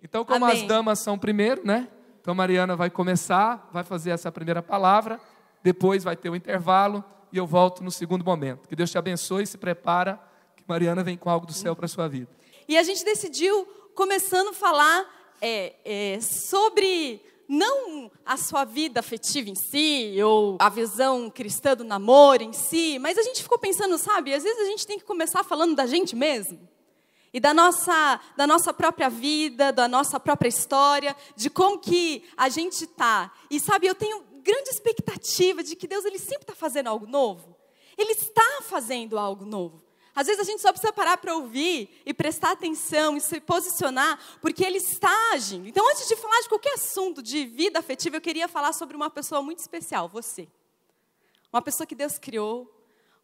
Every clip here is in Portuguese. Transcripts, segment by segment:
Então, como Amém. as damas são primeiro, né? Então, a Mariana vai começar, vai fazer essa primeira palavra, depois vai ter o intervalo e eu volto no segundo momento. Que Deus te abençoe e se prepara, que Mariana vem com algo do céu para a sua vida. E a gente decidiu, começando a falar sobre não a sua vida afetiva em si, ou a visão cristã do namoro em si, mas a gente ficou pensando, sabe, às vezes a gente tem que começar falando da gente mesmo. E da nossa própria vida, da nossa própria história, de como que a gente está. E sabe, eu tenho grande expectativa de que Deus, Ele sempre está fazendo algo novo. Ele está fazendo algo novo. Às vezes a gente só precisa parar para ouvir e prestar atenção e se posicionar, porque Ele está agindo. Então, antes de falar de qualquer assunto de vida afetiva, eu queria falar sobre uma pessoa muito especial, você. Uma pessoa que Deus criou,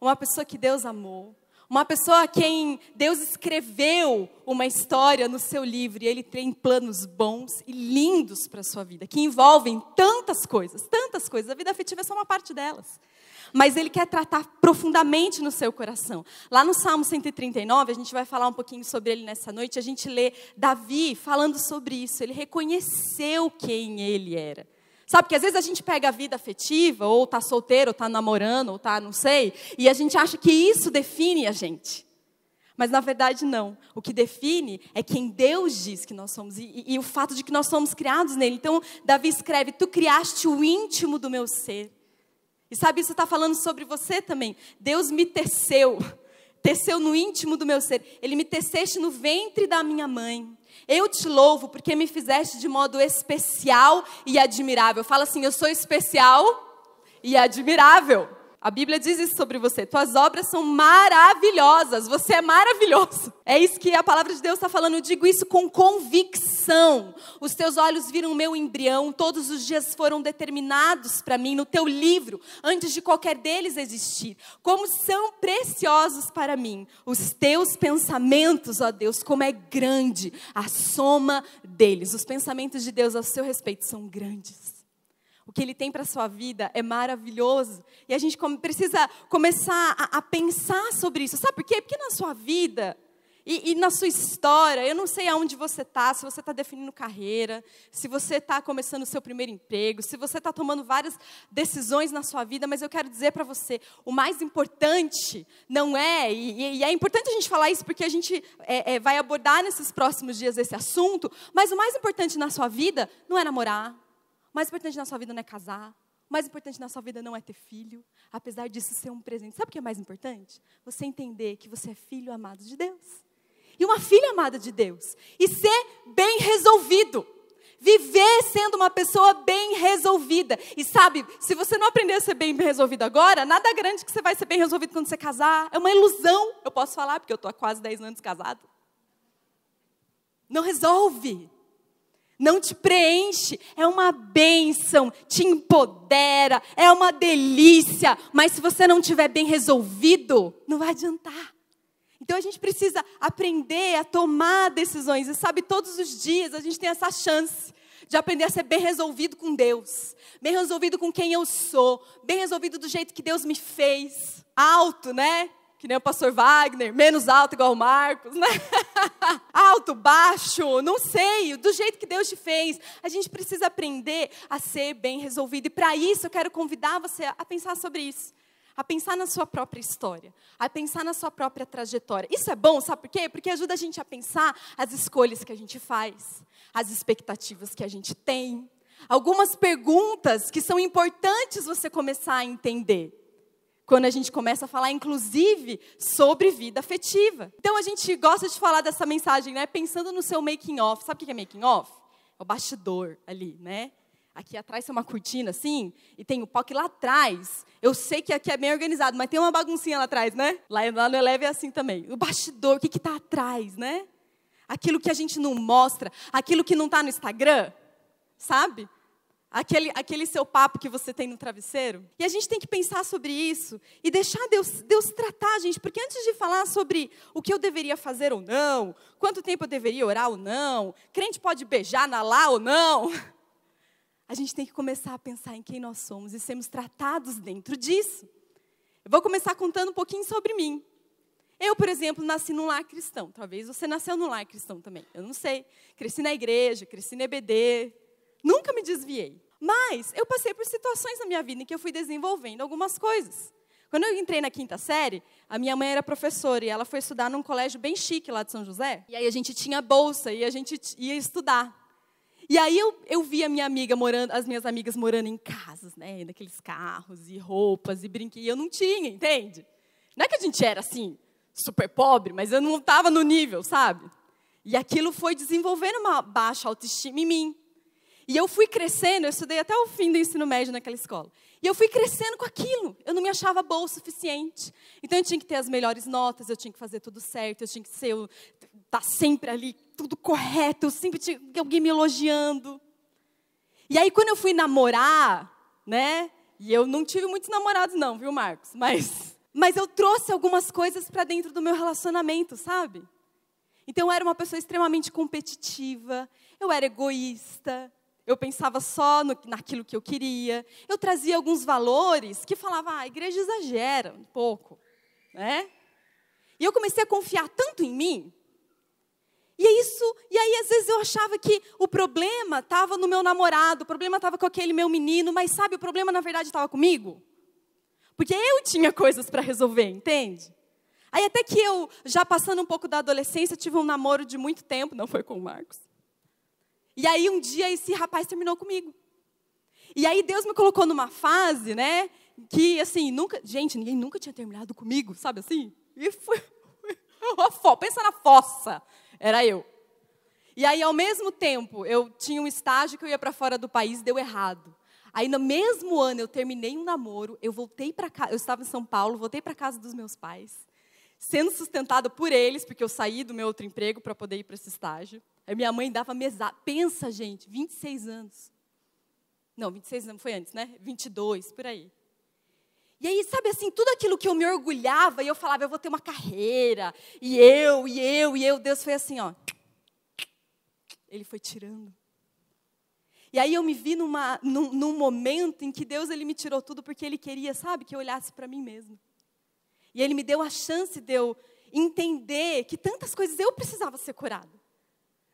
uma pessoa que Deus amou. Uma pessoa a quem Deus escreveu uma história no seu livro, e Ele tem planos bons e lindos para a sua vida, que envolvem tantas coisas, tantas coisas. A vida afetiva é só uma parte delas. Mas Ele quer tratar profundamente no seu coração. Lá no Salmo 139, a gente vai falar um pouquinho sobre ele nessa noite, a gente lê Davi falando sobre isso. Ele reconheceu quem ele era. Sabe, porque às vezes a gente pega a vida afetiva, ou está solteiro, ou está namorando, ou está não sei, e a gente acha que isso define a gente. Mas na verdade não. O que define é quem Deus diz que nós somos, e o fato de que nós somos criados nele. Então, Davi escreve, tu criaste o íntimo do meu ser. E sabe, isso está falando sobre você também. Deus me teceu no íntimo do meu ser. Ele me teceste no ventre da minha mãe. Eu te louvo porque me fizeste de modo especial e admirável. Fala assim, eu sou especial e admirável. A Bíblia diz isso sobre você. Tuas obras são maravilhosas. Você é maravilhoso. É isso que a palavra de Deus está falando. Eu digo isso com convicção. Os teus olhos viram o meu embrião. Todos os dias foram determinados para mim no teu livro, antes de qualquer deles existir. Como são preciosos para mim os teus pensamentos, ó Deus. Como é grande a soma deles. Os pensamentos de Deus a seu respeito são grandes. O que Ele tem para a sua vida é maravilhoso. E a gente precisa começar a pensar sobre isso. Sabe por quê? Porque na sua vida e na sua história, eu não sei aonde você está, se você está definindo carreira, se você está começando o seu primeiro emprego, se você está tomando várias decisões na sua vida, mas eu quero dizer para você, o mais importante não é, e é importante a gente falar isso porque a gente vai abordar nesses próximos dias esse assunto, mas o mais importante na sua vida não é namorar. O mais importante na sua vida não é casar. O mais importante na sua vida não é ter filho. Apesar disso ser um presente. Sabe o que é mais importante? Você entender que você é filho amado de Deus. E uma filha amada de Deus. E ser bem resolvido. Viver sendo uma pessoa bem resolvida. E sabe, se você não aprender a ser bem resolvido agora, nada garante que você vai ser bem resolvido quando você casar. É uma ilusão. Eu posso falar, porque eu estou há quase 10 anos casado. Não resolve. Não te preenche, é uma bênção, te empodera, é uma delícia. Mas se você não estiver bem resolvido, não vai adiantar. Então a gente precisa aprender a tomar decisões. E sabe, todos os dias a gente tem essa chance de aprender a ser bem resolvido com Deus. Bem resolvido com quem eu sou. Bem resolvido do jeito que Deus me fez. Alto, né? Que nem o pastor Wagner, menos alto igual o Marcos, né? Alto, baixo, não sei, do jeito que Deus te fez. A gente precisa aprender a ser bem resolvido. E para isso eu quero convidar você a pensar sobre isso. A pensar na sua própria história. A pensar na sua própria trajetória. Isso é bom, sabe por quê? Porque ajuda a gente a pensar as escolhas que a gente faz. As expectativas que a gente tem. Algumas perguntas que são importantes você começar a entender. Quando a gente começa a falar, inclusive, sobre vida afetiva. Então, a gente gosta de falar dessa mensagem, né? Pensando no seu making off. Sabe o que é making off? É o bastidor ali, né? Aqui atrás tem uma cortina assim, e tem o palco. E lá atrás, eu sei que aqui é bem organizado, mas tem uma baguncinha lá atrás, né? Lá no Eleve é assim também. O bastidor, o que está atrás, né? Aquilo que a gente não mostra, aquilo que não está no Instagram, sabe? Aquele seu papo que você tem no travesseiro. E a gente tem que pensar sobre isso e deixar Deus tratar a gente. Porque antes de falar sobre o que eu deveria fazer ou não, quanto tempo eu deveria orar ou não, crente pode beijar na lá ou não, a gente tem que começar a pensar em quem nós somos e sermos tratados dentro disso. Eu vou começar contando um pouquinho sobre mim. Eu, por exemplo, nasci num lar cristão. Talvez você nasceu num lar cristão também. Eu não sei. Cresci na igreja, cresci na EBD. Nunca me desviei. Mas eu passei por situações na minha vida em que eu fui desenvolvendo algumas coisas. Quando eu entrei na 5ª série, a minha mãe era professora e ela foi estudar num colégio bem chique lá de São José. E aí a gente tinha bolsa e a gente ia estudar. E aí eu vi as minhas amigas morando em casas, né? Naqueles carros e roupas e brinquedos. E eu não tinha, entende? Não é que a gente era assim, super pobre, mas eu não estava no nível, sabe? E aquilo foi desenvolvendo uma baixa autoestima em mim. E eu fui crescendo, eu estudei até o fim do ensino médio naquela escola. E eu fui crescendo com aquilo. Eu não me achava boa o suficiente. Então eu tinha que ter as melhores notas, eu tinha que fazer tudo certo, eu tinha que estar sempre ali, tudo correto, eu sempre tinha alguém me elogiando. E aí quando eu fui namorar, né? E eu não tive muitos namorados não, viu, Marcos? Mas eu trouxe algumas coisas para dentro do meu relacionamento, sabe? Então eu era uma pessoa extremamente competitiva, eu era egoísta, eu pensava só naquilo que eu queria. Eu trazia alguns valores que falava, a igreja exagera um pouco, né? E eu comecei a confiar tanto em mim. E aí às vezes eu achava que o problema estava no meu namorado, o problema estava com aquele meu menino, mas sabe, o problema na verdade estava comigo. Porque eu tinha coisas para resolver, entende? Aí até que eu, já passando um pouco da adolescência, tive um namoro de muito tempo, não foi com o Marcos. E aí um dia esse rapaz terminou comigo. E aí Deus me colocou numa fase, né, que assim, ninguém nunca tinha terminado comigo, sabe assim? E foi pensa na fossa, era eu. E aí ao mesmo tempo, eu tinha um estágio que eu ia para fora do país, deu errado. Aí no mesmo ano eu terminei um namoro, eu voltei para casa, eu estava em São Paulo, voltei para casa dos meus pais, sendo sustentada por eles, porque eu saí do meu outro emprego para poder ir para esse estágio. Aí minha mãe dava mesada. Pensa, gente, 26 anos. Não, 26 anos foi antes, né? 22, por aí. E aí, sabe assim, tudo aquilo que eu me orgulhava, e eu falava, eu vou ter uma carreira, e eu, Deus foi assim, ó. Ele foi tirando. E aí eu me vi num momento em que Deus, Ele me tirou tudo, porque Ele queria, sabe, que eu olhasse para mim mesmo. E Ele me deu a chance de eu entender que tantas coisas eu precisava ser curada.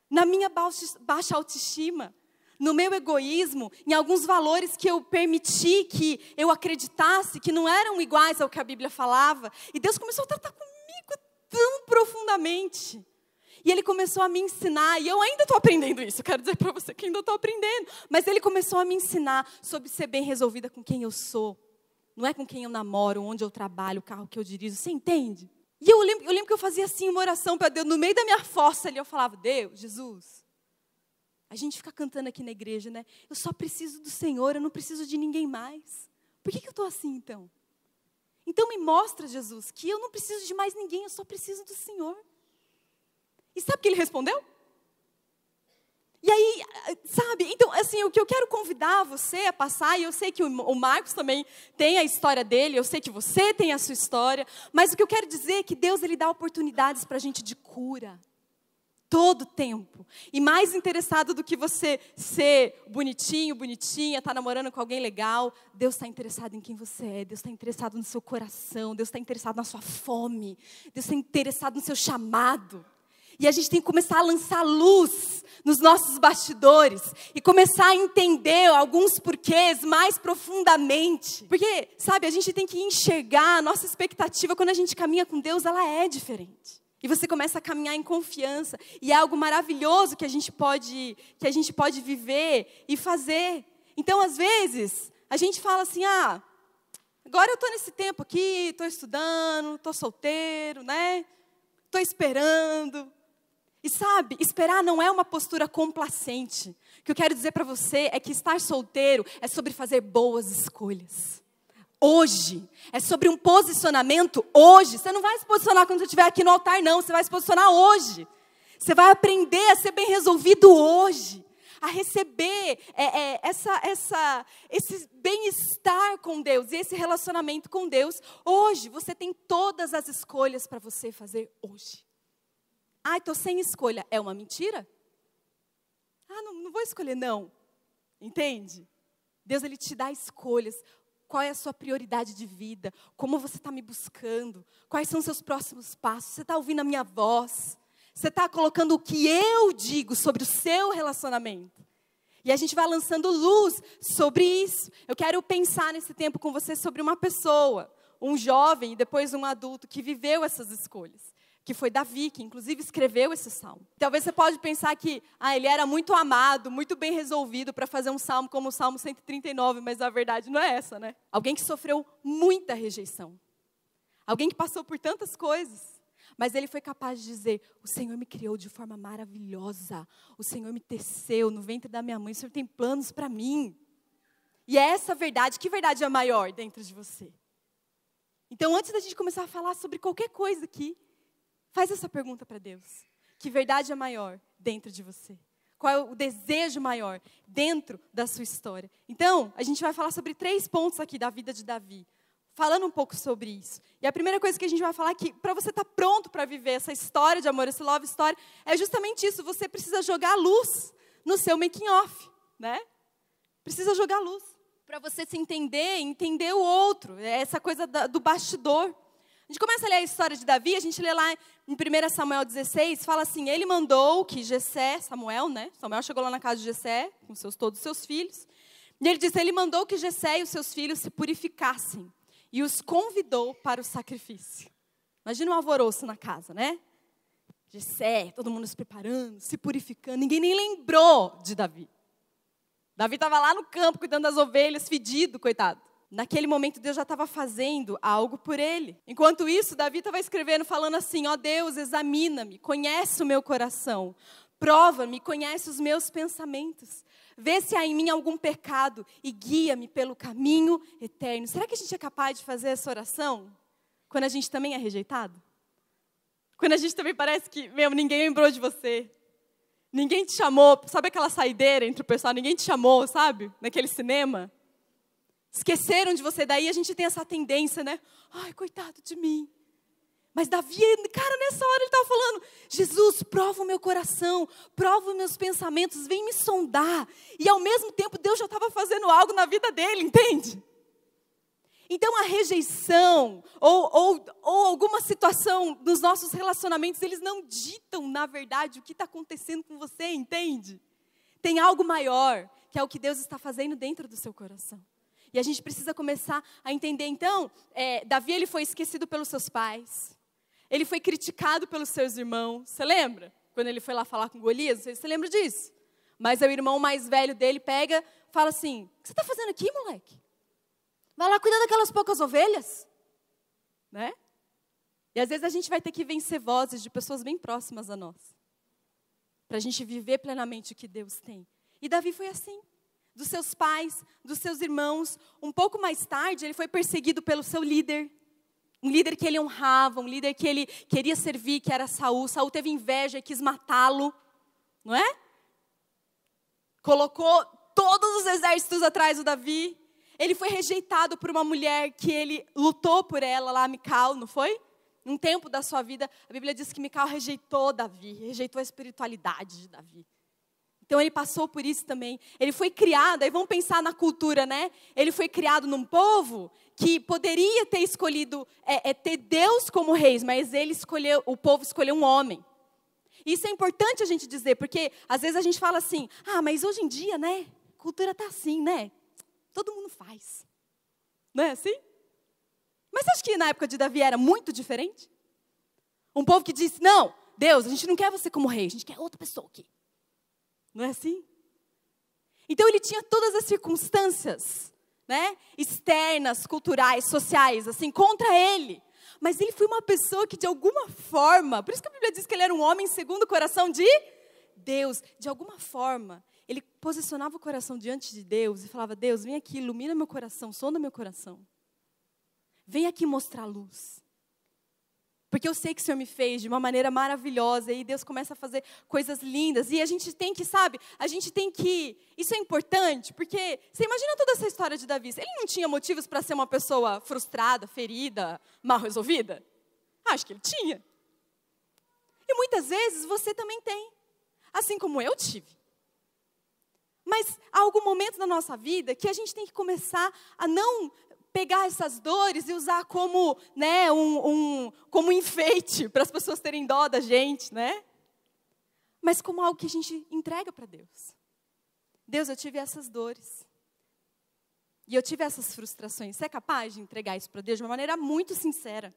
Na minha baixa autoestima, no meu egoísmo, em alguns valores que eu permiti que eu acreditasse que não eram iguais ao que a Bíblia falava. E Deus começou a tratar comigo tão profundamente. E Ele começou a me ensinar, e eu ainda estou aprendendo isso, quero dizer para você que ainda estou aprendendo. Mas Ele começou a me ensinar sobre ser bem resolvida com quem eu sou. Não é com quem eu namoro, onde eu trabalho, o carro que eu dirijo, você entende? E eu lembro que eu fazia assim uma oração para Deus, no meio da minha fossa ali, eu falava, Deus, Jesus, a gente fica cantando aqui na igreja, né? Eu só preciso do Senhor, eu não preciso de ninguém mais. Por que eu estou assim então? Então me mostra, Jesus, que eu não preciso de mais ninguém, eu só preciso do Senhor. E sabe o que Ele respondeu? E aí, sabe, então assim, o que eu quero convidar você a passar, e eu sei que o Marcos também tem a história dele, eu sei que você tem a sua história, mas o que eu quero dizer é que Deus, Ele dá oportunidades para a gente de cura, todo tempo. E mais interessado do que você ser bonitinho, bonitinha, estar namorando com alguém legal, Deus está interessado em quem você é, Deus está interessado no seu coração, Deus está interessado na sua fome, Deus está interessado no seu chamado. E a gente tem que começar a lançar luz nos nossos bastidores e começar a entender alguns porquês mais profundamente. Porque, sabe, a gente tem que enxergar a nossa expectativa quando a gente caminha com Deus, ela é diferente. E você começa a caminhar em confiança. E é algo maravilhoso que a gente pode viver e fazer. Então, às vezes, a gente fala assim, agora eu estou nesse tempo aqui, estou estudando, estou solteiro, né? Estou esperando. E sabe, esperar não é uma postura complacente. O que eu quero dizer para você é que estar solteiro é sobre fazer boas escolhas. Hoje, é sobre um posicionamento hoje. Você não vai se posicionar quando você estiver aqui no altar, não. Você vai se posicionar hoje. Você vai aprender a ser bem resolvido hoje. A receber esse bem-estar com Deus e esse relacionamento com Deus. Hoje, você tem todas as escolhas para você fazer hoje. Estou sem escolha. É uma mentira? Não vou escolher, não. Entende? Deus, Ele te dá escolhas. qual é a sua prioridade de vida, como você está me buscando, quais são os seus próximos passos, você está ouvindo a minha voz, você está colocando o que eu digo sobre o seu relacionamento. E a gente vai lançando luz sobre isso. Eu quero pensar nesse tempo com você sobre uma pessoa, um jovem e depois um adulto que viveu essas escolhas. Que foi Davi, que inclusive escreveu esse salmo. Talvez você pode pensar que ele era muito amado, muito bem resolvido para fazer um salmo como o Salmo 139, mas a verdade não é essa, né? Alguém que sofreu muita rejeição. Alguém que passou por tantas coisas. Mas ele foi capaz de dizer, o Senhor me criou de forma maravilhosa. O Senhor me teceu no ventre da minha mãe. O Senhor tem planos para mim. E é essa verdade, que verdade é maior dentro de você? Então, antes da gente começar a falar sobre qualquer coisa aqui, faz essa pergunta para Deus. Que verdade é maior dentro de você? Qual é o desejo maior dentro da sua história? Então, a gente vai falar sobre 3 pontos aqui da vida de Davi. Falando um pouco sobre isso. E a primeira coisa que a gente vai falar aqui, para você estar pronto para viver essa história de amor, esse love story, é justamente isso. Você precisa jogar luz no seu making off, né? Precisa jogar luz. Para você se entender o outro. É essa coisa do bastidor. A gente começa a ler a história de Davi, a gente lê lá em 1 Samuel 16, fala assim, ele mandou que Jessé, Samuel chegou lá na casa de Jessé, com todos os seus filhos, e ele disse, ele mandou que Jessé e os seus filhos se purificassem, e os convidou para o sacrifício. Imagina um alvoroço na casa, né? Jessé, todo mundo se preparando, se purificando, ninguém nem lembrou de Davi. Davi estava lá no campo, cuidando das ovelhas, fedido, coitado. Naquele momento, Deus já estava fazendo algo por ele. Enquanto isso, Davi estava escrevendo, falando assim, ó Deus, examina-me, conhece o meu coração, prova-me, conhece os meus pensamentos. Vê se há em mim algum pecado e guia-me pelo caminho eterno. Será que a gente é capaz de fazer essa oração quando a gente também é rejeitado? Quando a gente também parece que, ninguém lembrou de você. Ninguém te chamou, sabe aquela saideira entre o pessoal? Ninguém te chamou, sabe? Naquele cinema. Esqueceram de você, daí a gente tem essa tendência, né? Ai, coitado de mim. Mas Davi, cara, nessa hora ele estava falando, Jesus, prova o meu coração, prova os meus pensamentos, vem me sondar. E ao mesmo tempo Deus já estava fazendo algo na vida dele, entende? Então a rejeição ou alguma situação nos nossos relacionamentos, eles não ditam, na verdade, o que está acontecendo com você, entende? Tem algo maior, que é o que Deus está fazendo dentro do seu coração. E a gente precisa começar a entender, então, Davi ele foi esquecido pelos seus pais. Ele foi criticado pelos seus irmãos. Você lembra? Quando ele foi lá falar com Golias, você lembra disso? Mas o irmão mais velho dele pega, fala assim, o que você está fazendo aqui, moleque? Vai lá cuidar daquelas poucas ovelhas. Né? E às vezes a gente vai ter que vencer vozes de pessoas bem próximas a nós. Para a gente viver plenamente o que Deus tem. E Davi foi assim. Dos seus pais, dos seus irmãos. Um pouco mais tarde, ele foi perseguido pelo seu líder. Um líder que ele honrava, um líder que ele queria servir, que era Saul. Saul teve inveja e quis matá-lo, não é? Colocou todos os exércitos atrás do Davi. Ele foi rejeitado por uma mulher que ele lutou por ela lá, Mical, não foi? Num tempo da sua vida, a Bíblia diz que Mical rejeitou Davi, rejeitou a espiritualidade de Davi. Então ele passou por isso também. Ele foi criado, aí vamos pensar na cultura, né? Ele foi criado num povo que poderia ter escolhido, ter Deus como rei, mas o povo escolheu um homem. Isso é importante a gente dizer, porque às vezes a gente fala assim, mas hoje em dia, né? A cultura está assim, né? Todo mundo faz. Não é assim? Mas você acha que na época de Davi era muito diferente? Um povo que disse, não, Deus, a gente não quer você como rei, a gente quer outra pessoa aqui. Não é assim? Então ele tinha todas as circunstâncias, né, externas, culturais, sociais, assim, contra ele. Mas ele foi uma pessoa que de alguma forma, por isso que a Bíblia diz que ele era um homem segundo o coração de Deus. De alguma forma, ele posicionava o coração diante de Deus e falava, Deus, vem aqui, ilumina meu coração, sonda meu coração. Vem aqui mostrar a luz. Porque eu sei que o Senhor me fez de uma maneira maravilhosa. E Deus começa a fazer coisas lindas. E a gente tem que, isso é importante. Porque você imagina toda essa história de Davi. Ele não tinha motivos para ser uma pessoa frustrada, ferida, mal resolvida? Acho que ele tinha. E muitas vezes você também tem. Assim como eu tive. Mas há algum momento da nossa vida que a gente tem que começar a não pegar essas dores e usar como, né, como enfeite para as pessoas terem dó da gente, né? Mas como algo que a gente entrega para Deus. Deus, eu tive essas dores. E eu tive essas frustrações. Você é capaz de entregar isso para Deus de uma maneira muito sincera?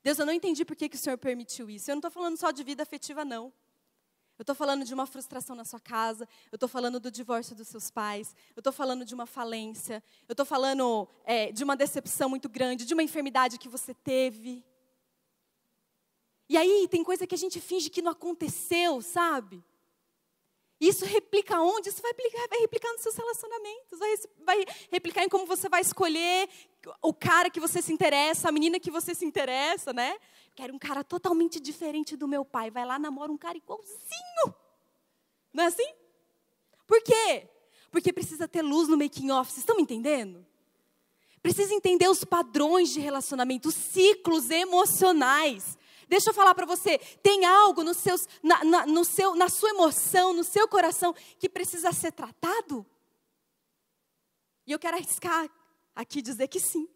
Deus, eu não entendi por que o Senhor permitiu isso. Eu não estou falando só de vida afetiva, não. Eu estou falando de uma frustração na sua casa. Eu estou falando do divórcio dos seus pais. Eu estou falando de uma falência. Eu estou falando de uma decepção muito grande, de uma enfermidade que você teve. E aí tem coisa que a gente finge que não aconteceu, sabe? Isso replica onde? Isso vai replicar nos seus relacionamentos, vai replicar em como você vai escolher o cara que você se interessa, a menina que você se interessa, né? Quero um cara totalmente diferente do meu pai. Vai lá, namora um cara igualzinho. Não é assim? Por quê? Porque precisa ter luz no making off. Vocês estão me entendendo? Precisa entender os padrões de relacionamento, os ciclos emocionais. Deixa eu falar para você, tem algo na sua emoção, no seu coração, que precisa ser tratado? E eu quero arriscar aqui dizer que sim.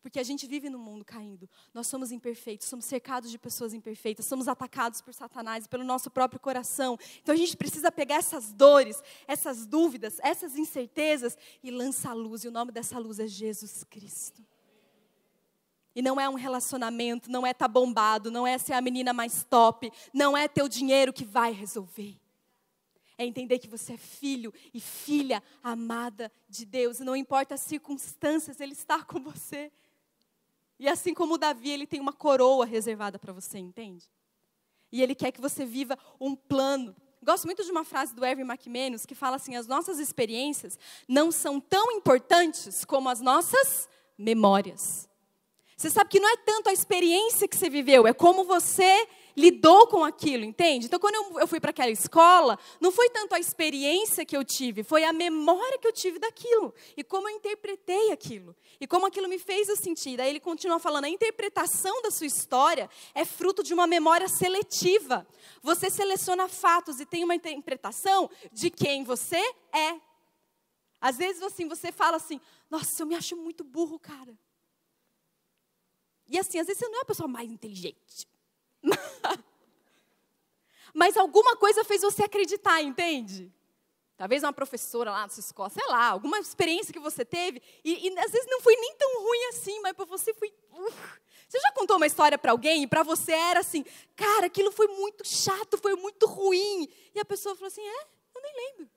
Porque a gente vive num mundo caído. Nós somos imperfeitos, somos cercados de pessoas imperfeitas, somos atacados por Satanás e pelo nosso próprio coração. Então a gente precisa pegar essas dores, essas dúvidas, essas incertezas e lançar a luz. E o nome dessa luz é Jesus Cristo. E não é um relacionamento, não é estar bombado, não é ser a menina mais top, não é ter o dinheiro que vai resolver. É entender que você é filho e filha amada de Deus. E não importa as circunstâncias, Ele está com você. E assim como Davi, Ele tem uma coroa reservada para você, entende? E Ele quer que você viva um plano. Gosto muito de uma frase do Erwin McManus que fala assim: as nossas experiências não são tão importantes como as nossas memórias. Você sabe que não é tanto a experiência que você viveu, é como você lidou com aquilo, entende? Então, quando eu fui para aquela escola, não foi tanto a experiência que eu tive, foi a memória que eu tive daquilo. E como eu interpretei aquilo. E como aquilo me fez eu sentir. Daí ele continua falando, a interpretação da sua história é fruto de uma memória seletiva. Você seleciona fatos e tem uma interpretação de quem você é. Às vezes, assim, você fala assim, nossa, eu me acho muito burro, cara. E assim, às vezes você não é a pessoa mais inteligente. Mas alguma coisa fez você acreditar, entende? Talvez uma professora lá na sua escola, sei lá, alguma experiência que você teve. E às vezes não foi nem tão ruim assim, mas para você foi... Você já contou uma história para alguém e para você era assim, cara, aquilo foi muito chato, foi muito ruim. E a pessoa falou assim, eu nem lembro.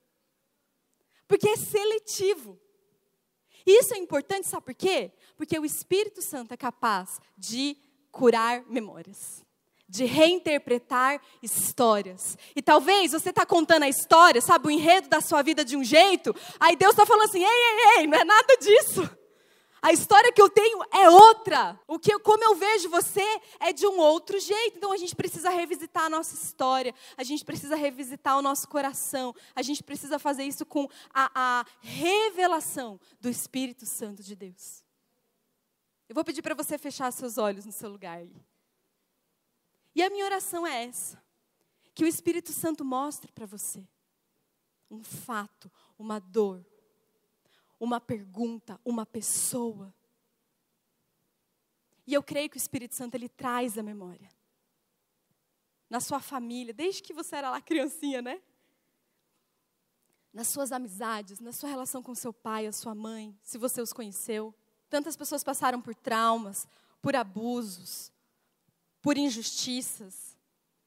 Porque é seletivo. E isso é importante, sabe por quê? Porque o Espírito Santo é capaz de curar memórias, de reinterpretar histórias. E talvez você está contando a história, sabe, o enredo da sua vida de um jeito, aí Deus está falando assim, ei, não é nada disso. A história que eu tenho é outra. Como eu vejo você é de um outro jeito. Então a gente precisa revisitar a nossa história. A gente precisa revisitar o nosso coração. A gente precisa fazer isso com a revelação do Espírito Santo de Deus. Eu vou pedir para você fechar seus olhos no seu lugar aí. E a minha oração é essa. Que o Espírito Santo mostre para você um fato, uma dor, uma pergunta, uma pessoa. E eu creio que o Espírito Santo, ele traz a memória. Na sua família, desde que você era lá criancinha, né? Nas suas amizades, na sua relação com seu pai, a sua mãe, se você os conheceu. Tantas pessoas passaram por traumas, por abusos, por injustiças.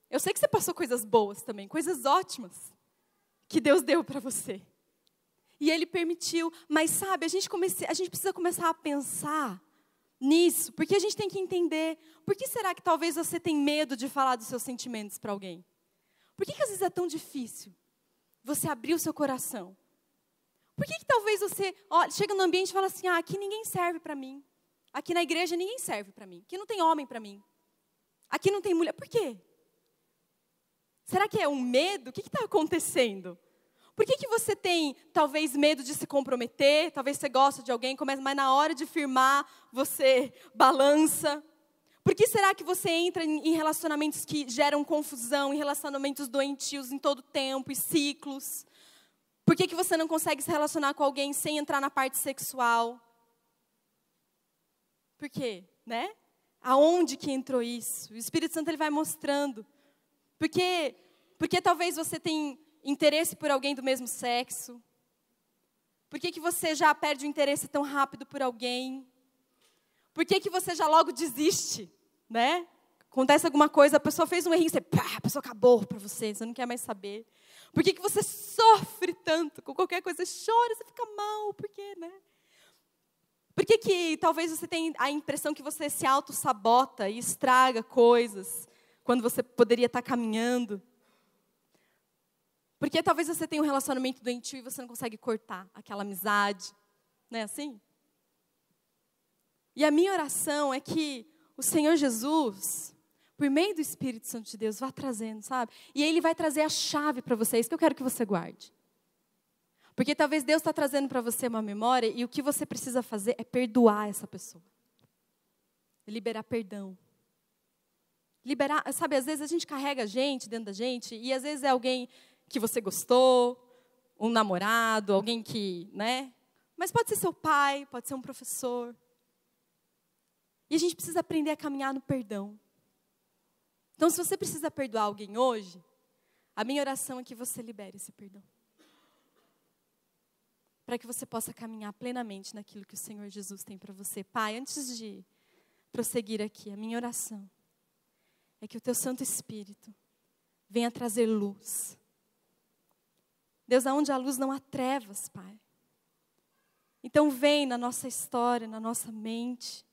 Eu sei que você passou coisas boas também, coisas ótimas, que Deus deu para você. E Ele permitiu, mas sabe, a gente precisa começar a pensar nisso, porque a gente tem que entender, por que será que talvez você tem medo de falar dos seus sentimentos para alguém? Por que às vezes é tão difícil você abrir o seu coração? Por que talvez você chega no ambiente e fala assim, aqui ninguém serve para mim, aqui na igreja ninguém serve para mim, aqui não tem homem para mim, aqui não tem mulher, por quê? Será que é um medo? O que está acontecendo? Por que você tem, talvez, medo de se comprometer? Talvez você gosta de alguém, mas na hora de firmar, você balança. Por que será que você entra em relacionamentos que geram confusão, em relacionamentos doentios em todo tempo e ciclos? Por que você não consegue se relacionar com alguém sem entrar na parte sexual? Por quê? Né? Aonde que entrou isso? O Espírito Santo ele vai mostrando. Porque talvez você tenha interesse por alguém do mesmo sexo. Por que você já perde o interesse tão rápido por alguém? Por que você já logo desiste, né? Acontece alguma coisa, a pessoa fez um errinho, a pessoa acabou para você não quer mais saber. Por que você sofre tanto com qualquer coisa, chora, você fica mal, por quê, né? Por que talvez você tenha a impressão que você se auto-sabota e estraga coisas, quando você poderia estar caminhando? Porque talvez você tenha um relacionamento doentio e você não consegue cortar aquela amizade, não é assim? E a minha oração é que o Senhor Jesus, por meio do Espírito Santo de Deus, vá trazendo, sabe? E Ele vai trazer a chave para vocês, que eu quero que você guarde. Porque talvez Deus está trazendo para você uma memória e o que você precisa fazer é perdoar essa pessoa. Liberar perdão. Liberar, sabe, às vezes a gente carrega gente dentro da gente e às vezes é alguém que você gostou, um namorado, alguém que, né? Mas pode ser seu pai, pode ser um professor. E a gente precisa aprender a caminhar no perdão. Então, se você precisa perdoar alguém hoje, a minha oração é que você libere esse perdão. Para que você possa caminhar plenamente naquilo que o Senhor Jesus tem para você. Pai, antes de prosseguir aqui, a minha oração é que o Teu Santo Espírito venha trazer luz. Deus, aonde há luz não há trevas, Pai. Então vem na nossa história, na nossa mente.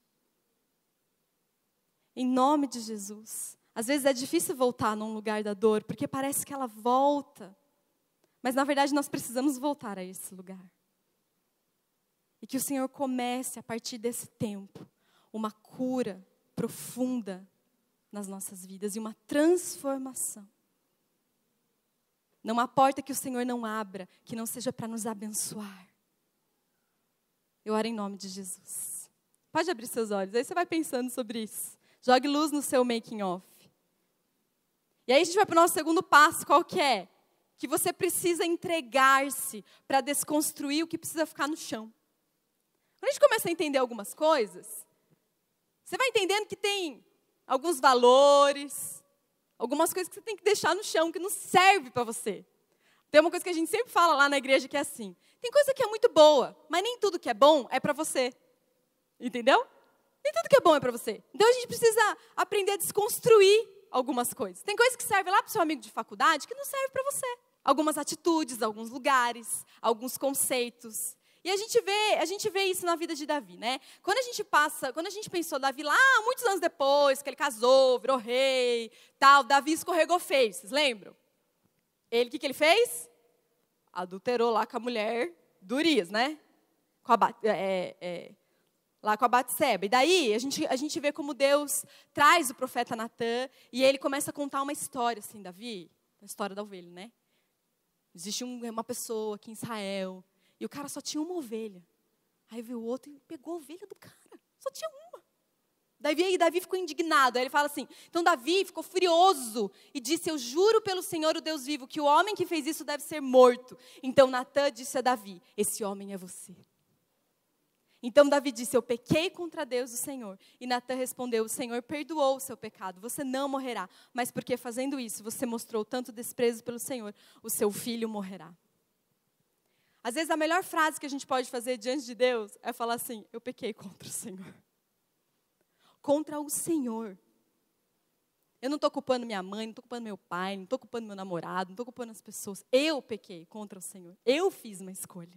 Em nome de Jesus. Às vezes é difícil voltar num lugar da dor, porque parece que ela volta. Mas na verdade nós precisamos voltar a esse lugar. E que o Senhor comece a partir desse tempo, uma cura profunda nas nossas vidas e uma transformação. Não há porta que o Senhor não abra, que não seja para nos abençoar. Eu oro em nome de Jesus. Pode abrir seus olhos, aí você vai pensando sobre isso. Jogue luz no seu making off. E aí a gente vai para o nosso segundo passo, qual que é? Que você precisa entregar-se para desconstruir o que precisa ficar no chão. Quando a gente começa a entender algumas coisas, você vai entendendo que tem alguns valores, algumas coisas que você tem que deixar no chão, que não serve para você. Tem uma coisa que a gente sempre fala lá na igreja que é assim, tem coisa que é muito boa, mas nem tudo que é bom é para você. Entendeu? Nem tudo que é bom é para você. Então a gente precisa aprender a desconstruir algumas coisas. Tem coisas que servem lá para o seu amigo de faculdade que não servem para você. Algumas atitudes, alguns lugares, alguns conceitos. E a gente vê isso na vida de Davi, né? Quando a gente pensou Davi lá, muitos anos depois, que ele casou, virou rei, tal, Davi escorregou feio, vocês lembram? Ele, o que ele fez? Adulterou lá com a mulher de Urias, né? Lá com a Batseba. E daí, a gente vê como Deus traz o profeta Natã, e ele começa a contar uma história, assim, Davi, a história da ovelha, né? Existe uma pessoa aqui em Israel, e o cara só tinha uma ovelha. Aí veio o outro e pegou a ovelha do cara. Só tinha uma. Davi ficou indignado. Aí ele fala assim, então Davi ficou furioso e disse, eu juro pelo Senhor, o Deus vivo, que o homem que fez isso deve ser morto. Então Natã disse a Davi, esse homem é você. Então Davi disse, eu pequei contra Deus, o Senhor. E Natã respondeu, o Senhor perdoou o seu pecado, você não morrerá. Mas porque fazendo isso, você mostrou tanto desprezo pelo Senhor, o seu filho morrerá. Às vezes a melhor frase que a gente pode fazer diante de Deus é falar assim, eu pequei contra o Senhor. Contra o Senhor. Eu não estou culpando minha mãe, não estou culpando meu pai, não estou culpando meu namorado, não estou culpando as pessoas. Eu pequei contra o Senhor. Eu fiz uma escolha.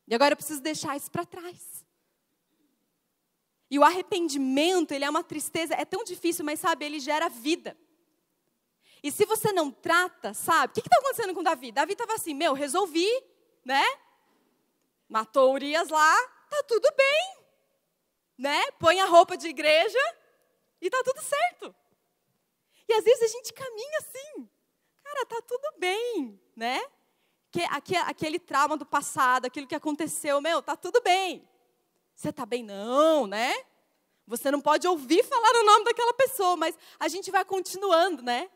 E agora eu preciso deixar isso para trás. E o arrependimento, ele é uma tristeza, é tão difícil, mas sabe, ele gera vida. E se você não trata, sabe, o que está acontecendo com Davi? Davi estava assim, resolvi, né? Matou Urias lá, tá tudo bem. Né? Põe a roupa de igreja e tá tudo certo. E às vezes a gente caminha assim, cara, tá tudo bem, né? Aquele trauma do passado, aquilo que aconteceu, tá tudo bem. Você tá bem? Não, né? Você não pode ouvir falar o nome daquela pessoa, mas a gente vai continuando, né?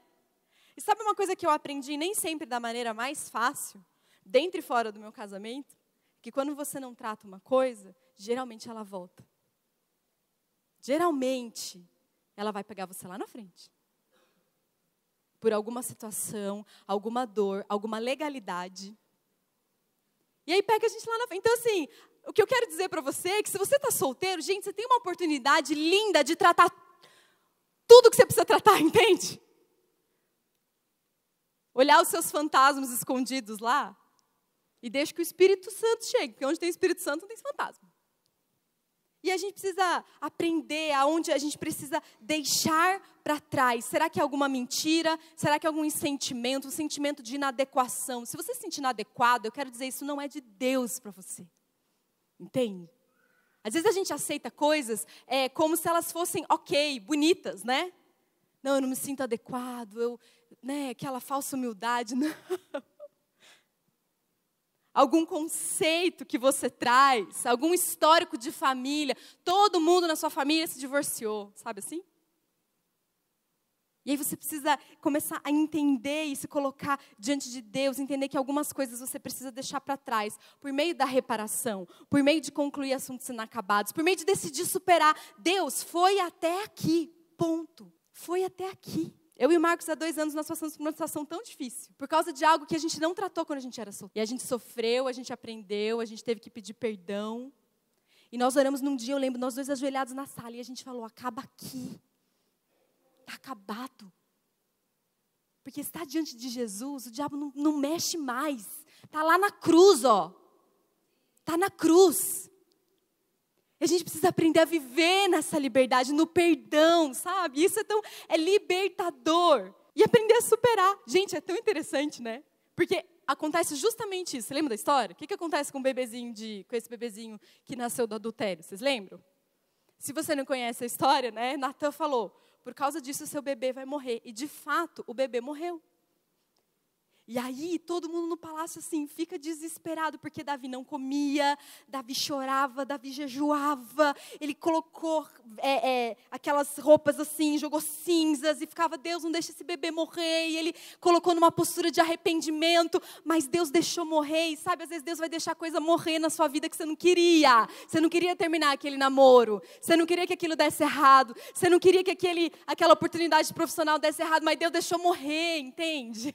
E sabe uma coisa que eu aprendi, nem sempre da maneira mais fácil, dentro e fora do meu casamento? Que quando você não trata uma coisa, geralmente ela volta. geralmente, ela vai pegar você lá na frente. Por alguma situação, alguma dor, alguma legalidade. E aí pega a gente lá na frente. Então, assim, o que eu quero dizer para você é que se você está solteiro, gente, você tem uma oportunidade linda de tratar tudo que você precisa tratar, entende? Olhar os seus fantasmas escondidos lá e deixa que o Espírito Santo chegue, porque onde tem Espírito Santo não tem fantasma. E a gente precisa aprender aonde a gente precisa deixar para trás. Será que é alguma mentira? Será que é algum sentimento? Um sentimento de inadequação? Se você se sentir inadequado, eu quero dizer, isso não é de Deus para você. Entende? Às vezes a gente aceita coisas como se elas fossem ok, bonitas, né? Não, eu não me sinto adequado, aquela falsa humildade, não. Algum conceito que você traz, algum histórico de família. Todo mundo na sua família se divorciou, sabe assim? E aí você precisa começar a entender e se colocar diante de Deus, entender que algumas coisas você precisa deixar para trás, por meio da reparação, por meio de concluir assuntos inacabados, por meio de decidir superar. Deus foi até aqui, ponto. Foi até aqui. Eu e o Marcos, há 2 anos, nós passamos por uma situação tão difícil. Por causa de algo que a gente não tratou quando a gente era solteiro. E a gente sofreu, a gente aprendeu, a gente teve que pedir perdão. E nós oramos num dia, eu lembro, nós 2 ajoelhados na sala. E a gente falou, acaba aqui. Está acabado. Porque está diante de Jesus, o diabo não mexe mais. Está lá na cruz, ó. Está na cruz. E a gente precisa aprender a viver nessa liberdade, no perdão, sabe? Isso é libertador. E aprender a superar. Gente, é tão interessante, né? Porque acontece justamente isso. Você lembra da história? O que acontece com esse bebezinho que nasceu do adultério? Vocês lembram? Se você não conhece a história, né? Natan falou, por causa disso o seu bebê vai morrer. E de fato, o bebê morreu. E aí, todo mundo no palácio, assim, fica desesperado, porque Davi não comia, Davi chorava, Davi jejuava, ele colocou aquelas roupas assim, jogou cinzas, e ficava, Deus, não deixa esse bebê morrer, e ele colocou numa postura de arrependimento, mas Deus deixou morrer, e sabe, às vezes Deus vai deixar coisa morrer na sua vida que você não queria terminar aquele namoro, você não queria que aquilo desse errado, você não queria que aquela oportunidade profissional desse errado, mas Deus deixou morrer, entende?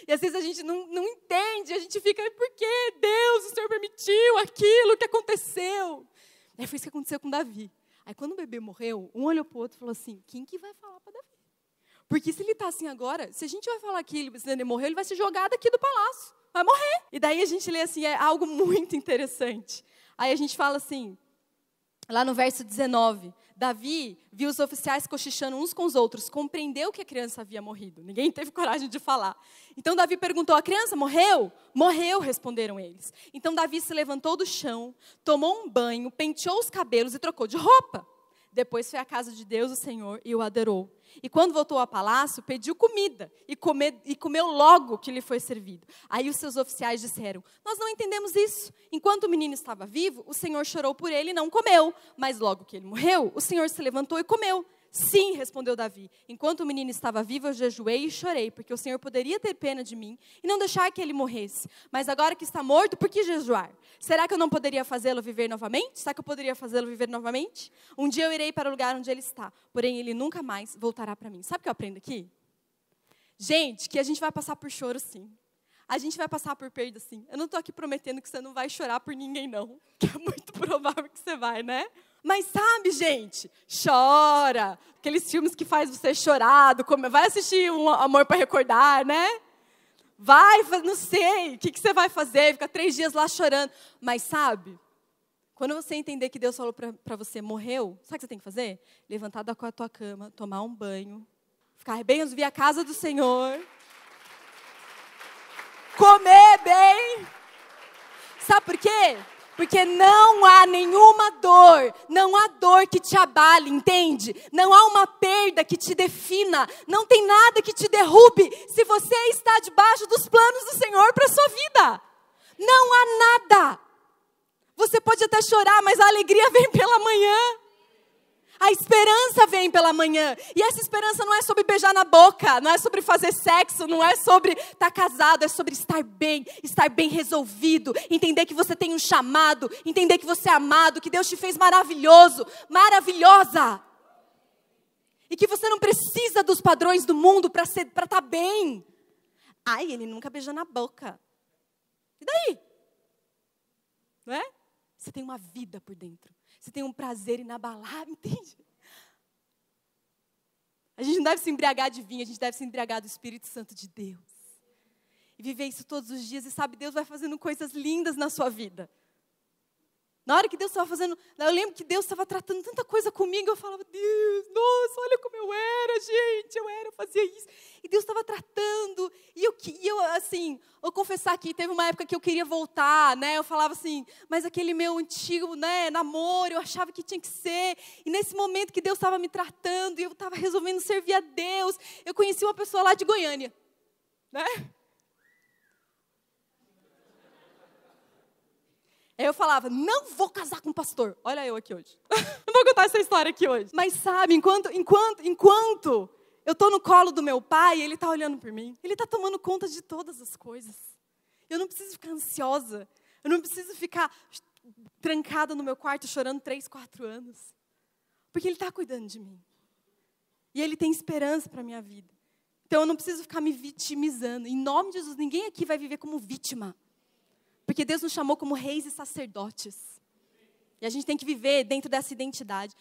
E às vezes a gente não entende, a gente fica, por que Deus, o Senhor permitiu aquilo que aconteceu? Aí foi isso que aconteceu com Davi. Aí quando o bebê morreu, um olhou para o outro e falou assim, quem que vai falar para Davi? Porque se ele está assim agora, se a gente vai falar que ele morreu, ele vai ser jogado aqui do palácio, vai morrer. E daí a gente lê assim, é algo muito interessante. Aí a gente fala assim, lá no verso 19, Davi viu os oficiais cochichando uns com os outros, compreendeu que a criança havia morrido. Ninguém teve coragem de falar. Então Davi perguntou, a criança morreu? Morreu, responderam eles. Então Davi se levantou do chão, tomou um banho, penteou os cabelos e trocou de roupa. Depois foi à casa de Deus, o Senhor, e o adorou. E quando voltou ao palácio, pediu comida e comeu logo que lhe foi servido. Aí os seus oficiais disseram, nós não entendemos isso. Enquanto o menino estava vivo, o Senhor chorou por ele e não comeu. Mas logo que ele morreu, o Senhor se levantou e comeu. Sim, respondeu Davi, enquanto o menino estava vivo, eu jejuei e chorei, porque o Senhor poderia ter pena de mim e não deixar que ele morresse. Mas agora que está morto, por que jejuar? Será que eu não poderia fazê-lo viver novamente? Será que eu poderia fazê-lo viver novamente? Um dia eu irei para o lugar onde ele está, porém ele nunca mais voltará para mim. Sabe o que eu aprendo aqui? Gente, que a gente vai passar por choro sim. A gente vai passar por perda sim. Eu não estou aqui prometendo que você não vai chorar por ninguém não, que é muito provável que você vai, né? Mas sabe, gente, chora. Aqueles filmes que faz você chorar, vai assistir um Amor para Recordar, né? Vai, não sei, o que você vai fazer? Fica 3 dias lá chorando. Mas sabe, quando você entender que Deus falou para você, morreu, sabe o que você tem que fazer? Levantar da tua cama, tomar um banho, ficar bem, vir à casa do Senhor, comer bem. Sabe por quê? Porque não há nenhuma dor, não há dor que te abale, entende? Não há uma perda que te defina, não tem nada que te derrube se você está debaixo dos planos do Senhor para a sua vida. Não há nada. Você pode até chorar, mas a alegria vem pela manhã. A esperança vem pela manhã. E essa esperança não é sobre beijar na boca, não é sobre fazer sexo, não é sobre estar casado, é sobre estar bem resolvido, entender que você tem um chamado, entender que você é amado, que Deus te fez maravilhoso, maravilhosa. E que você não precisa dos padrões do mundo para estar bem. Ai, ele nunca beijou na boca. E daí? Não é? Você tem uma vida por dentro. Você tem um prazer inabalável, entende? A gente não deve se embriagar de vinho, a gente deve se embriagar do Espírito Santo de Deus. E viver isso todos os dias, e sabe, Deus vai fazendo coisas lindas na sua vida. Na hora que Deus estava fazendo, eu lembro que Deus estava tratando tanta coisa comigo, eu falava, Deus, nossa, olha como eu era, gente, eu fazia isso. E Deus estava tratando, e eu assim, vou confessar que teve uma época que eu queria voltar, né, eu falava assim, mas aquele meu antigo, né, namoro, eu achava que tinha que ser. E nesse momento que Deus estava me tratando, e eu estava resolvendo servir a Deus, eu conheci uma pessoa lá de Goiânia, né? Aí eu falava, não vou casar com um pastor. Olha eu aqui hoje. Não vou contar essa história aqui hoje. Mas sabe, enquanto eu estou no colo do meu pai, ele está olhando por mim. Ele está tomando conta de todas as coisas. Eu não preciso ficar ansiosa. Eu não preciso ficar trancada no meu quarto chorando 3, 4 anos. Porque ele está cuidando de mim. E ele tem esperança para a minha vida. Então eu não preciso ficar me vitimizando. Em nome de Jesus, ninguém aqui vai viver como vítima. Porque Deus nos chamou como reis e sacerdotes. E a gente tem que viver dentro dessa identidade.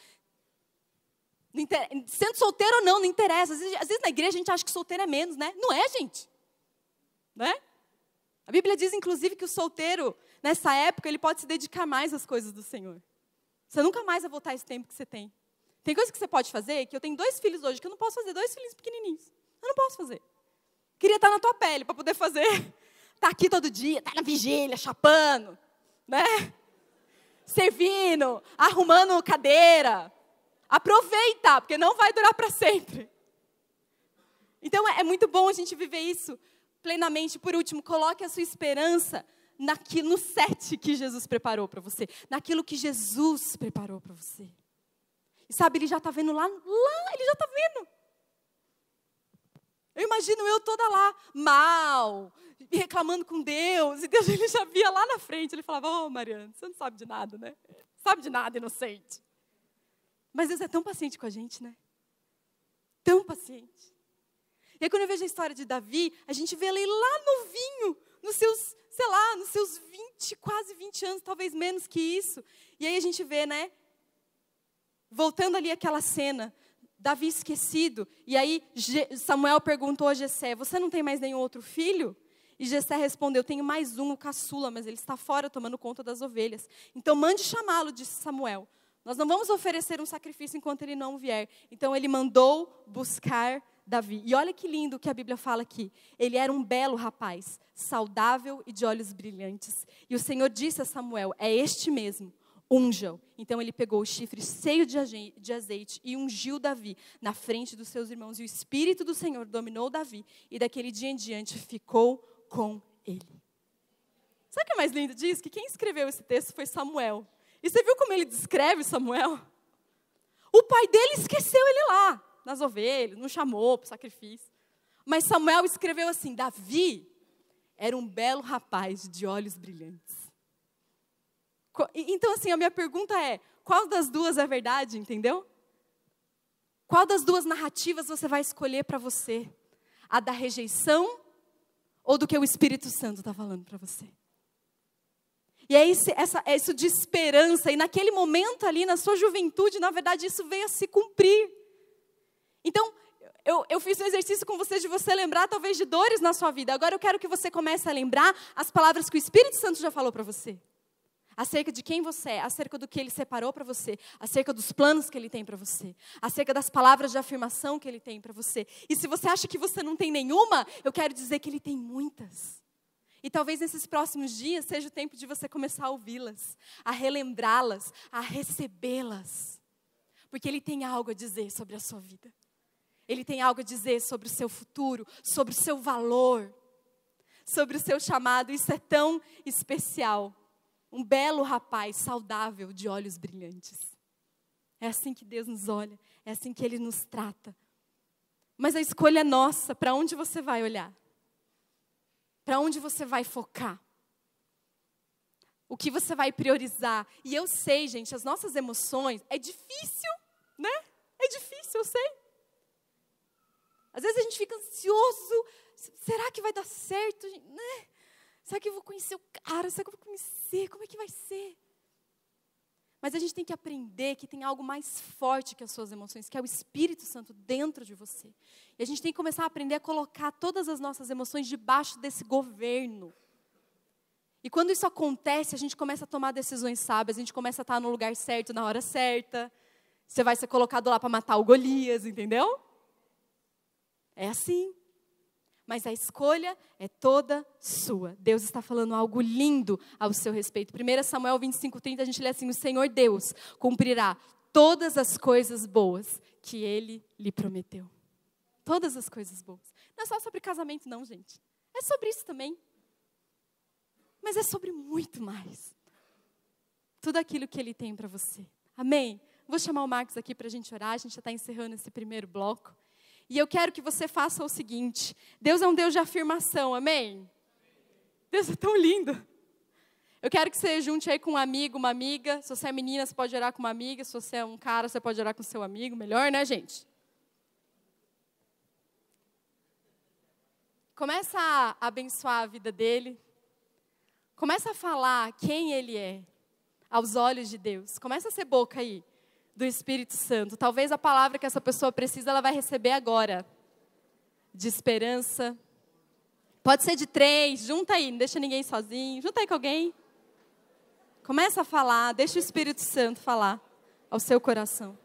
Sendo solteiro ou não interessa. Às vezes na igreja a gente acha que solteiro é menos, né? Não é, gente. Não é? A Bíblia diz, inclusive, que o solteiro, nessa época, ele pode se dedicar mais às coisas do Senhor. Você nunca mais vai voltar esse tempo que você tem. Tem coisas que você pode fazer, que eu tenho 2 filhos hoje, que eu não posso fazer, 2 filhos pequenininhos. Eu não posso fazer. Queria estar na tua pele para poder fazer. Tá aqui todo dia, tá na vigília, chapando, né? Servindo, arrumando cadeira. Aproveita, porque não vai durar para sempre. Então é muito bom a gente viver isso plenamente. Por último, coloque a sua esperança no set que Jesus preparou para você. Naquilo que Jesus preparou para você. E sabe, ele já está vendo lá, ele já está vendo. Eu imagino eu toda lá, mal, reclamando com Deus. E Deus, ele já via lá na frente. Ele falava, ô Mariana, você não sabe de nada, né? Sabe de nada, inocente. Mas Deus é tão paciente com a gente, né? Tão paciente. E aí quando eu vejo a história de Davi, a gente vê ele lá novinho, nos seus, sei lá, nos seus 20, quase 20 anos, talvez menos que isso. E aí a gente vê, né? Voltando ali aquela cena, Davi esquecido, e aí Samuel perguntou a Jessé, você não tem mais nenhum outro filho? E Jessé respondeu, tenho mais um, o caçula, mas ele está fora tomando conta das ovelhas. Então mande chamá-lo, disse Samuel. Nós não vamos oferecer um sacrifício enquanto ele não vier. Então ele mandou buscar Davi. E olha que lindo que a Bíblia fala aqui. Ele era um belo rapaz, saudável e de olhos brilhantes. E o Senhor disse a Samuel, é este mesmo. Unja-o. Então ele pegou o chifre cheio de azeite e ungiu Davi na frente dos seus irmãos. E o Espírito do Senhor dominou Davi e daquele dia em diante ficou com ele. Sabe o que é mais lindo disso? Que quem escreveu esse texto foi Samuel. E você viu como ele descreve Samuel? O pai dele esqueceu ele lá, nas ovelhas, não chamou para o sacrifício. Mas Samuel escreveu assim, Davi era um belo rapaz de olhos brilhantes. Então, assim, a minha pergunta é, qual das duas é verdade, entendeu? Qual das duas narrativas você vai escolher para você? A da rejeição ou do que o Espírito Santo está falando para você? E é isso de esperança, e naquele momento ali, na sua juventude, na verdade, isso veio a se cumprir. Então, eu fiz um exercício com você de você lembrar, talvez, de dores na sua vida. Agora eu quero que você comece a lembrar as palavras que o Espírito Santo já falou para você. Acerca de quem você é, acerca do que Ele separou para você, acerca dos planos que Ele tem para você, acerca das palavras de afirmação que Ele tem para você. E se você acha que você não tem nenhuma, eu quero dizer que Ele tem muitas. E talvez nesses próximos dias seja o tempo de você começar a ouvi-las, a relembrá-las, a recebê-las. Porque Ele tem algo a dizer sobre a sua vida. Ele tem algo a dizer sobre o seu futuro, sobre o seu valor, sobre o seu chamado. Isso é tão especial. Um belo rapaz, saudável, de olhos brilhantes. É assim que Deus nos olha, é assim que Ele nos trata. Mas a escolha é nossa, para onde você vai olhar? Para onde você vai focar? O que você vai priorizar? E eu sei, gente, as nossas emoções, é difícil, né? É difícil, eu sei. Às vezes a gente fica ansioso, será que vai dar certo? Né? Será que eu vou conhecer o cara? Será que eu vou conhecer? Como é que vai ser? Mas a gente tem que aprender que tem algo mais forte que as suas emoções, que é o Espírito Santo dentro de você. E a gente tem que começar a aprender a colocar todas as nossas emoções debaixo desse governo. E quando isso acontece, a gente começa a tomar decisões sábias, a gente começa a estar no lugar certo, na hora certa. Você vai ser colocado lá para matar o Golias, entendeu? É assim. Mas a escolha é toda sua. Deus está falando algo lindo ao seu respeito. 1 Samuel 25:30, a gente lê assim: o Senhor Deus cumprirá todas as coisas boas que Ele lhe prometeu. Todas as coisas boas. Não é só sobre casamento não, gente. É sobre isso também. Mas é sobre muito mais. Tudo aquilo que Ele tem para você. Amém? Vou chamar o Marcos aqui para a gente orar. A gente já está encerrando esse primeiro bloco. E eu quero que você faça o seguinte. Deus é um Deus de afirmação, amém? Deus é tão lindo. Eu quero que você junte aí com um amigo, uma amiga. Se você é menina, você pode orar com uma amiga. Se você é um cara, você pode orar com seu amigo. Melhor, né, gente? Começa a abençoar a vida dele. Começa a falar quem ele é aos olhos de Deus. Começa a ser boca aí do Espírito Santo. Talvez a palavra que essa pessoa precisa, ela vai receber agora. De esperança. Pode ser de 3, junta aí, não deixa ninguém sozinho. Junta aí com alguém. Começa a falar, deixa o Espírito Santo falar ao seu coração.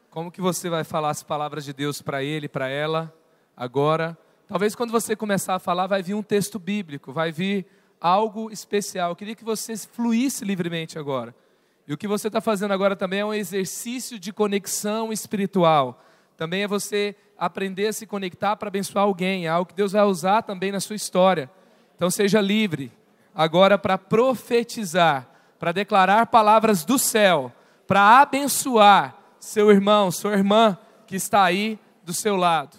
Como que você vai falar as palavras de Deus para ele, para ela, agora? Talvez quando você começar a falar, vai vir um texto bíblico, vai vir algo especial. Eu queria que você fluísse livremente agora. E o que você está fazendo agora também é um exercício de conexão espiritual. Também é você aprender a se conectar para abençoar alguém. É algo que Deus vai usar também na sua história. Então seja livre agora para profetizar, para declarar palavras do céu, para abençoar seu irmão, sua irmã que está aí do seu lado.